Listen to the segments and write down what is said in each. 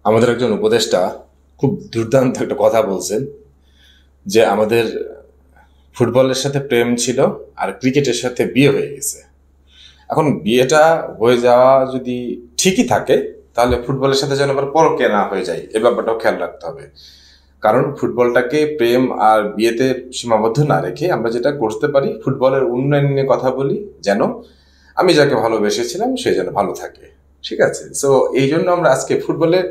আমাদের একজন উপদেষ্টা খুব দুর্দান্ত একটা কথা বলছেন যে আমাদের ফুটবলের সাথে প্রেম ছিল আর ক্রিকেটের সাথে বিয়ে হয়ে গেছে। এখন বিয়েটা হয়ে যাওয়া যদি ঠিকই থাকে, তাহলে ফুটবলের সাথে যেন আবার পরকে না হয়ে যায়, এ ব্যাপারটাও খেয়াল রাখতে হবে। কারণ ফুটবলটাকে প্রেম আর বিয়েতে সীমাবদ্ধ না রেখে আমরা যেটা করতে পারি, ফুটবলের উন্নয়ন নিয়ে কথা বলি, যেন আমি যাকে ভালোবেসেছিলাম সে যেন ভালো থাকে। ঠিক আছে, সো এই জন্য আমরা আজকে ফুটবলের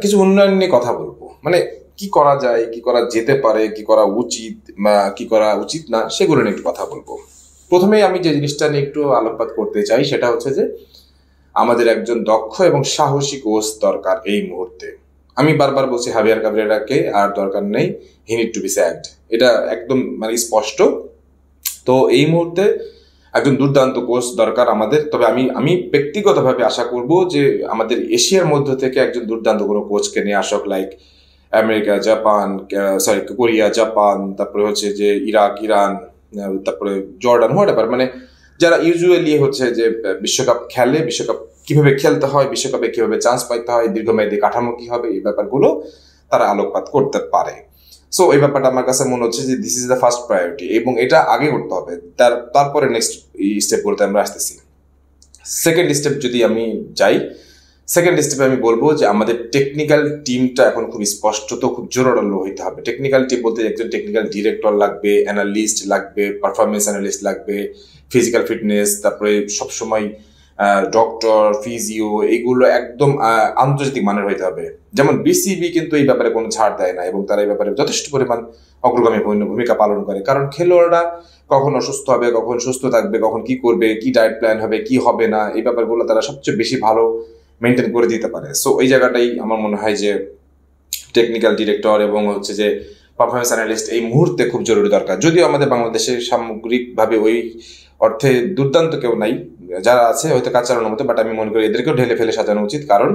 কিছু উন্নয়ন নিয়ে কথা বলবো। মানে কি করা যায়, কি করা যেতে পারে, কি করা উচিত বা কি করা উচিত না, সেগুলো নিয়ে একটু কথা বলবো। প্রথমেই আমি যে জিনিসটা নিয়ে একটু আলোকপাত করতে চাই সেটা হচ্ছে যে আমাদের একজন দক্ষ এবং সাহসী কোচ দরকার এই মুহূর্তে। আমি বারবার বলছি হাভিয়ার কাবরেরাকে আর দরকার নেই, হি নিড টু বি স্যাকড। এটা একদম মানে স্পষ্ট। তো এই মুহূর্তে একজন দুর্দান্ত কোচ দরকার আমাদের। তবে আমি আমি ব্যক্তিগতভাবে আশা করব যে আমাদের এশিয়ার মধ্য থেকে একজন দুর্দান্ত কোনো কোচকে নিয়ে আসক, like America, Japan, sorry Korea, Japan, তারপরে হচ্ছে যে ইরাক, ইরান, তারপরে জর্ডান, হোয়াটএভার, মানে যারা ইউজুয়ালি হচ্ছে যে বিশ্বকাপ খেলে, বিশ্বকাপ কিভাবে খেলতে হয়, বিশ্বকাপে কিভাবে চান্স পাইতে হয়, দীর্ঘমেয়াদী কাঠামো কি হবে, এই ব্যাপারগুলো তারা আলোকপাত করতে পারে। সো এই ব্যাপারটা আমার কাছে মনে হচ্ছে যে this is the first priority, এবং এটা আগে করতে হবে। তারপরে নেক্সট স্টেপগুলোতে আমরা আসতেছি। সেকেন্ড স্টেপ যদি আমি যাই, সেকেন্ড স্টেপে আমি বলবো যে আমাদের টেকনিক্যাল টিমটা এখন খুব স্পষ্টত খুব জোরালো হইতে হবে। টেকনিক্যাল টিম বলতে একজন টেকনিক্যাল ডিরেক্টর লাগবে, অ্যানালিস্ট লাগবে, পারফরমেন্স অ্যানালিস্ট লাগবে, ফিজিক্যাল ফিটনেস, তারপরে সবসময় ডক্টর, ফিজিও, এগুলো একদম আন্তর্জাতিক মানের হইতে হবে। যেমন বিসিবি কিন্তু এই ব্যাপারে কোনো ছাড় দেয় না, এবং তারা এই ব্যাপারে যথেষ্ট পরিমাণ অগ্রগামী ভূমিকা পালন করে। কারণ খেলোয়াড়রা কখন অসুস্থ হবে, কখন সুস্থ থাকবে, কখন কি করবে, কি ডায়েট প্ল্যান হবে, কি হবে না, এই ব্যাপারগুলো তারা সবচেয়ে বেশি ভালো মেনটেন করে দিতে পারে। সো ওই জায়গাটাই আমার মনে হয় যে টেকনিক্যাল ডিরেক্টর এবং হচ্ছে যে পারফরমেন্স অ্যানালিস্ট এই মুহূর্তে খুব জরুরি দরকার। যদিও আমাদের বাংলাদেশে সামগ্রিকভাবে ওই অর্থে দুর্দান্ত কেউ নাই, যারা আছে হয়তো কাজ চালানোর মতো, বাট আমি মনে করি এদেরকেও ঢেলে ফেলে সাজানো উচিত। কারণ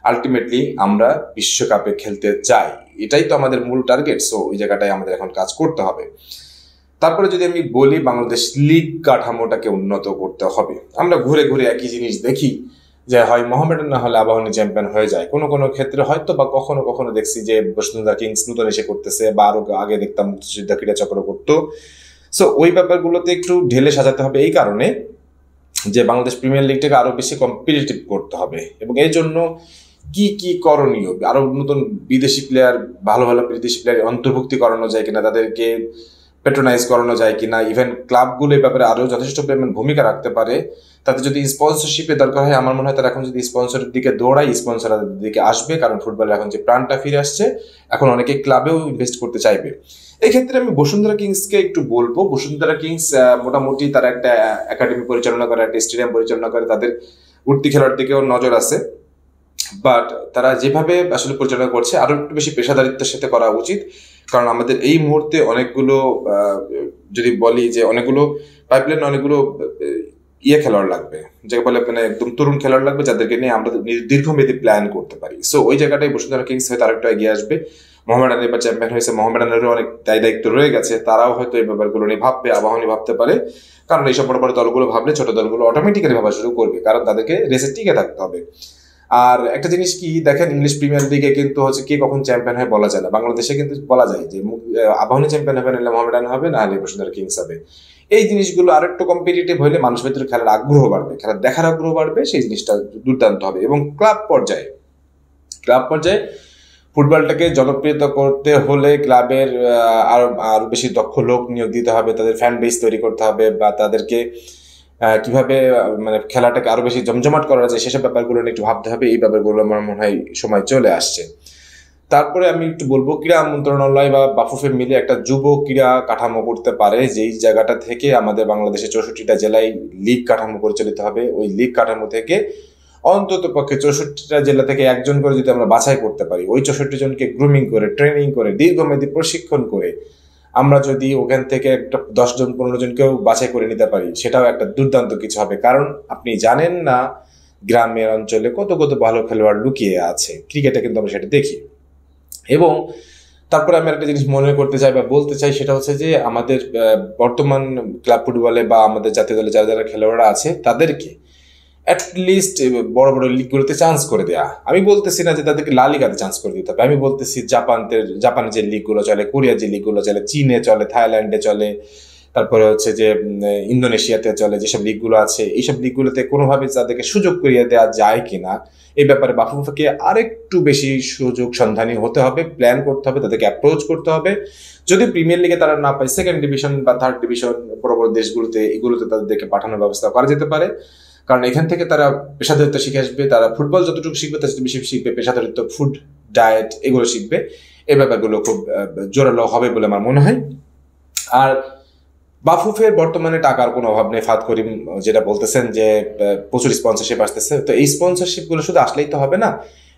আলটিমেটলি আমরা বিশ্বকাপে খেলতে চাই, এটাই তো আমাদের মূল টার্গেট। সো ওই জায়গাটায় আমাদের এখন কাজ করতে হবে। তারপরে যদি আমি বলি, বাংলাদেশ লিগ কাঠামোটাকে উন্নত করতে হবে। আমরা ঘুরে ঘুরে একই জিনিস দেখি যে হয় মোহামেডান না হলে আবাহনী চ্যাম্পিয়ন হয়ে যায়। কোনো কোনো ক্ষেত্রে হয়তো বা কখনো কখনো দেখছি যে বসুন্ধরা কিংস নতুন এসে করতেছে, বা আরো আগে দেখতাম মুক্তিযোদ্ধা ক্রীড়া চক্র করতো। সো ওই ব্যাপারগুলোতে একটু ঢেলে সাজাতে হবে, এই কারণে যে বাংলাদেশ প্রিমিয়ার লিগটাকে আরো বেশি কম্পিটিটিভ করতে হবে। এবং এই জন্য কি কি করণীয়, আরো নতুন বিদেশি প্লেয়ার, ভালো ভালো বিদেশি প্লেয়ার অন্তর্ভুক্তি করানো যায় কিনা, তাদেরকে পেট্রোনাইজ করানো যায় কিনা, ইভেন ক্লাবগুলো এই ব্যাপারে আরো যথেষ্ট পরিমাণ ভূমিকা রাখতে পারে। তাতে যদি স্পন্সরশিপের দরকার হয়, আমার মনে হয় তারা এখন যদি স্পন্সরের দিকে দৌড়ায়, স্পন্সরের দিকে আসবে। কারণ ফুটবলের এখন যে প্রাণটা ফিরে আসছে, এখন অনেকে ক্লাবেও ইনভেস্ট করতে চাইবে। এই ক্ষেত্রে আমি বসুন্ধরা কিংসকে একটু বলবো। বসুন্ধরা কিংস মোটামুটি তারা একটা একাডেমি পরিচালনা করে, একটা স্টেডিয়াম পরিচালনা করে, তাদের উঠতি খেলার দিকেও নজর আছে। বাট তারা যেভাবে আসলে পরিচালনা করছে আরো একটু বেশি পেশাদারিত্বের সাথে করা উচিত। কারণ আমাদের এই মুহূর্তে অনেকগুলো যদি বলি যে অনেকগুলো পাইপলাইন, অনেকগুলো খেলোয়াড় লাগবে, যাকে বলে মানে একদম তরুণ খেলোয়াড় লাগবে, যাদেরকে নিয়ে আমরা দীর্ঘমেয়াদী প্ল্যান করতে পারি। সো ওই জায়গাটাই বসুন্ধরা কিংস হয়তো আরেকটু এগিয়ে আসবে। মোহামেডান এবার চ্যাম্পিয়ন হয়েছে, মোহামেডানেরও অনেক দায়িত্ব রয়ে গেছে, তারাও হয়তো এই ব্যাপারগুলো নিয়ে ভাববে, আবাহনী ভাবতে পারে। কারণ এইসব বড় বড় দলগুলো ভাবলে ছোট দলগুলো অটোমেটিক্যালি ভাবা শুরু করবে, কারণ তাদেরকে রেসে টিকে থাকতে হবে। আর একটা জিনিস কি দেখেন, ইংলিশ প্রিমিয়ার লিগে কিন্তু হচ্ছে কে কখন চ্যাম্পিয়ন হয় বলা যায় না। বাংলাদেশে কিন্তু বলা যায় যে আবাহনী চ্যাম্পিয়ন হবে, নাহলে মোহামেডান হবে, নাহলে বসুন্ধরা কিংস হবে। এই জিনিসগুলো আরেকটু কম্পিটিটিভ হলে মানুষের ভিতরে খেলার আগ্রহ বাড়বে, খেলার দেখার আগ্রহ বাড়বে, সেই জিনিসটা দুর্দান্ত হবে। এবং ক্লাব পর্যায়ে ফুটবলটাকে জনপ্রিয়তা করতে হলে ক্লাবের আরো বেশি দক্ষ লোক নিয়োগ দিতে হবে, তাদের ফ্যান বেস তৈরি করতে হবে, বা তাদেরকে কিভাবে মানে খেলাটাকে আরো বেশি জমজমাট করা যায় সেসব ব্যাপারগুলো নিয়ে একটু ভাবতে হবে। এই ব্যাপারগুলো আমার মনে হয় সময় চলে আসছে। তারপরে আমি একটু বলবো, ক্রীড়া মন্ত্রণালয় বা বাফুফে মিলে একটা যুব ক্রীড়া কাঠামো করতে পারে, যেই জায়গাটা থেকে আমাদের বাংলাদেশের 64টা জেলায় লিগ কাঠামো পরিচালিত হবে। ওই লিগ কাঠামো থেকে অন্তত পক্ষে 64টা জেলা থেকে একজন করে যদি আমরা বাছাই করতে পারি, ওই 64 জনকে গ্রুমিং করে, ট্রেনিং করে, দীর্ঘমেয়াদী প্রশিক্ষণ করে আমরা যদি ওখান থেকে একটা 10 জন 15 জনকেও বাছাই করে নিতে পারি, সেটাও একটা দুর্দান্ত কিছু হবে। কারণ আপনি জানেন না গ্রামের অঞ্চলে কত কত ভালো খেলোয়াড় লুকিয়ে আছে, ক্রিকেটে কিন্তু আমরা সেটা দেখি। এবং তারপরে আমি একটা জিনিস মনে করতে চাই বা বলতে চাই, সেটা হচ্ছে যে আমাদের বর্তমান ক্লাব ফুটবলে বা আমাদের জাতীয় দলে যারা যারা খেলোয়াড়রা আছে, তাদেরকে অ্যাটলিস্ট বড় বড় লিগগুলোতে চান্স করে দেয়া। আমি বলতেছি না যে তাদেরকে লা লিগাতে চান্স করে দিতে হবে, আমি বলতেছি জাপানে যে লিগগুলো চলে, কোরিয়ার যে লিগগুলো চলে, চীনে চলে, থাইল্যান্ডে চলে, তারপরে হচ্ছে যে ইন্দোনেশিয়াতে চলে, যেসব লিগগুলো আছে এইসব লিগগুলোতে কোনোভাবে তাদেরকে সুযোগ করিয়ে দেওয়া যায় কিনা এই ব্যাপারে বাফুফেকে আরেকটু বেশি সুযোগ সন্ধানী হতে হবে, প্ল্যান করতে হবে, তাদেরকে অ্যাপ্রোচ করতে হবে। যদি প্রিমিয়ার লিগে তারা না পায়, সেকেন্ড ডিভিশন বা থার্ড ডিভিশন বড় বড় দেশগুলোতে, এগুলোতে তাদেরকে পাঠানোর ব্যবস্থা করা যেতে পারে। কারণ এখান থেকে তারা পেশাদারিত্ব শিখে আসবে, তারা ফুটবল যতটুকু শিখবে তার বেশি শিখবে, পেশাদারিত্ব, ফুড, ডায়েট এগুলো শিখবে। এই ব্যাপারগুলো খুব জোরালো হবে বলে আমার মনে হয়। আর বাফুফের বর্তমানে টাকার কোনো অভাব নেই। ফাদ করিম যেটা বলতেছেন যে প্রচুর স্পন্সরশিপ আসতেছে, তো এই স্পন্সরশিপ গুলো শুধু আসলেই তো হবে না,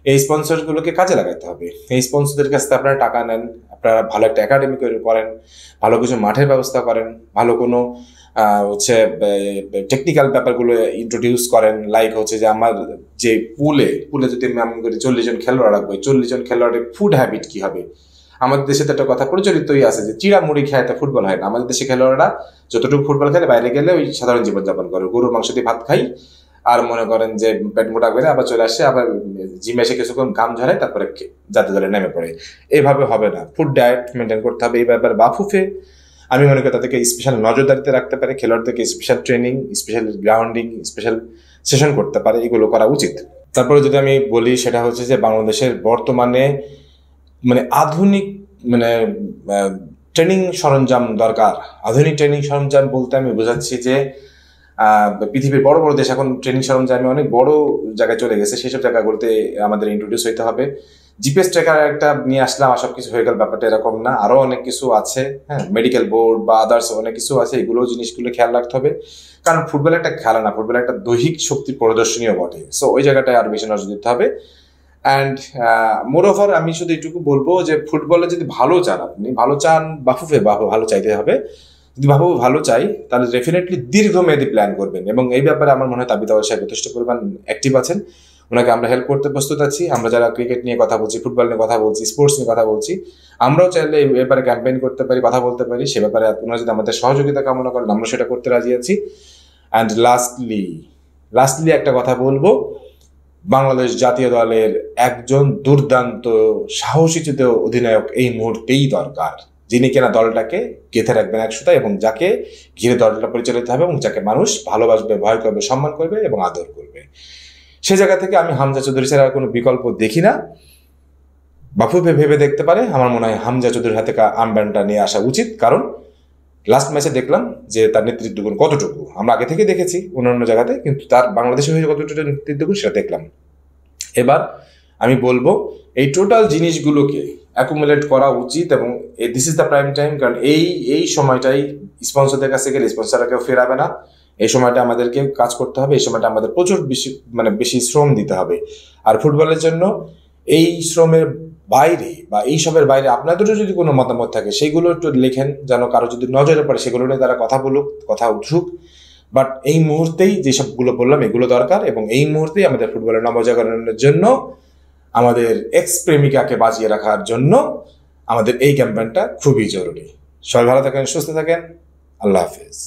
এই স্পন্সর গুলোকে কাজে লাগাতে হবে। এই স্পন্সরদের কাছ থেকে আপনারা টাকা নেন, আপনারা ভালো একটা একাডেমি করেন, ভালো কিছু মাঠের ব্যবস্থা করেন, ভালো কোনো হচ্ছে টেকনিক্যাল ব্যাপারগুলো ইন্ট্রোডিউস করেন। লাইক হচ্ছে যে আমার যে পুলে যদি আমি করি 40 জন খেলোয়াড় রাখবো, 40 জন খেলোয়াড়ের ফুড হ্যাবিট কি হবে। আমাদের দেশে তো একটা কথা প্রচলিতই আছে যে চিড়া মুড়ি খায় তা ফুটবল হয় না। আমাদের দেশে খেলোয়াড়রা যতটুকু ফুটবল খেলে, বাইরে গেলে ওই সাধারণ জীবনযাপন করে, গরুর মাংস দিয়ে ভাত খাই, আর মনে করেন যে পেট মোটা করে আবার চলে আসে, আবার জিমে এসে কিছুক্ষণ ঘাম ঝরায়, তারপরে জাতীয় দলে নেমে পড়ে। এইভাবে হবে না, ফুড ডায়েট মেনটেন করতে হবে। এই ব্যাপারে বাফুফে আমি মনে করি তাদেরকে স্পেশাল নজরদারিতে রাখতে পারে, খেলোয়াড়দেরকে special training, special grounding, special session করতে পারে, এগুলো করা উচিত। তারপরে যদি আমি বলি সেটা হচ্ছে যে বাংলাদেশের বর্তমানে মানে আধুনিক ট্রেনিং সরঞ্জাম দরকার। আধুনিক ট্রেনিং সরঞ্জাম বলতে আমি বোঝাচ্ছি যে পৃথিবীর বড় বড় দেশ এখন ট্রেনিং সরঞ্জামে অনেক বড় জায়গায় চলে গেছে, সেসব জায়গাগুলোতে আমাদের ইন্ট্রোডিউস হইতে হবে। জিপিএস ট্র্যাকার একটা নিয়ে আসলাম আর সব কিছু হয়ে গেল, ব্যাপারটা এরকম না, আরো অনেক কিছু আছে। হ্যাঁ, মেডিকেল বোর্ড বা আদার্স অনেক কিছু আছে, এগুলো জিনিসগুলো খেয়াল রাখতে হবে। কারণ ফুটবল একটা খেলা না, ফুটবল একটা দৈহিক শক্তির প্রদর্শনীয় বটে। সো ওই জায়গাটায় আরো বেশি নজর দিতে হবে। অ্যান্ড মোরওভার আমি শুধু এইটুকু বলবো যে ফুটবলে যদি ভালো চান, আপনি ভালো চান, বাফুফে ভালো চাইতে হবে। যদি বাফুফে ভালো চাই তাহলে ডেফিনেটলি দীর্ঘমেয়াদী প্ল্যান করবেন, এবং এই ব্যাপারে আমার মনে হয় তাবিদ আউয়াল সাহেব যথেষ্ট পরিমাণ অ্যাক্টিভ আছেন। ওনাকে আমরা হেল্প করতে প্রস্তুত আছি। আমরা যারা ক্রিকেট নিয়ে কথা বলছি, ফুটবল নিয়ে কথা বলছি, স্পোর্টস নিয়ে কথা বলছি, আমরাও চাইলে এই ব্যাপারে ক্যাম্পেইন করতে পারি, কথা বলতে পারি। সে ব্যাপারে আপনারা যদি আমাদের সহযোগিতা কামনা করেন, আমরা সেটা করতে রাজি আছি। অ্যান্ড লাস্টলি একটা কথা বলবো, বাংলাদেশ জাতীয় দলের একজন দুর্দান্ত সাহসীচিত অধিনায়ক এই মুহূর্তেই দরকার, যিনি কিনা দলটাকে গেঁথে রাখবেন একসাথে, এবং যাকে ঘিরে দলটা পরিচালিত হবে, এবং যাকে মানুষ ভালোবাসবে, ভয় করবে, সম্মান করবে এবং আদর করবে। সে জায়গা থেকে আমি হামজা চৌধুরী ছাড়া কোনো বিকল্প দেখি না। বাফুফে ভেবে দেখতে পারে, আমার মনে হয় হামজা চৌধুরীর হাতে আর্মব্যান্ডটা নিয়ে আসা উচিত। কারণ লাস্ট ম্যাচে দেখলাম যে তার নেতৃত্ব গুণ কতটুকু, আমরা আগে থেকে দেখেছি অন্যান্য জায়গাতে, কিন্তু তার বাংলাদেশে হয়ে কতটুকু নেতৃত্ব গুণ সেটা দেখলাম। এবার আমি বলবো এই টোটাল জিনিসগুলোকে অ্যাকুমুলেট করা উচিত, এবং this is the prime time. কারণ এই সময়টাই স্পন্সরদের কাছে গেলে স্পন্সররা কেউ ফেরাবে না। এই সময়টা আমাদেরকে কাজ করতে হবে, এই সময়টা আমাদের প্রচুর বেশি শ্রম দিতে হবে। আর ফুটবলের জন্য এই শ্রমের বাইরে বা এইসবের বাইরে আপনাদেরও যদি কোনো মতামত থাকে সেগুলো একটু লেখেন, যেন কারো যদি নজরে পড়ে সেগুলো নিয়ে তারা কথা বলুক, কথা উঠুক। বাট এই মুহূর্তেই যেসবগুলো বললাম এগুলো দরকার, এবং এই মুহূর্তেই আমাদের ফুটবলের নবজাগরণের জন্য, আমাদের এক্স প্রেমিকাকে বাঁচিয়ে রাখার জন্য আমাদের এই ক্যাম্পেইনটা খুবই জরুরি। সবাই ভালো থাকেন, সুস্থ থাকেন, আল্লাহ হাফেজ।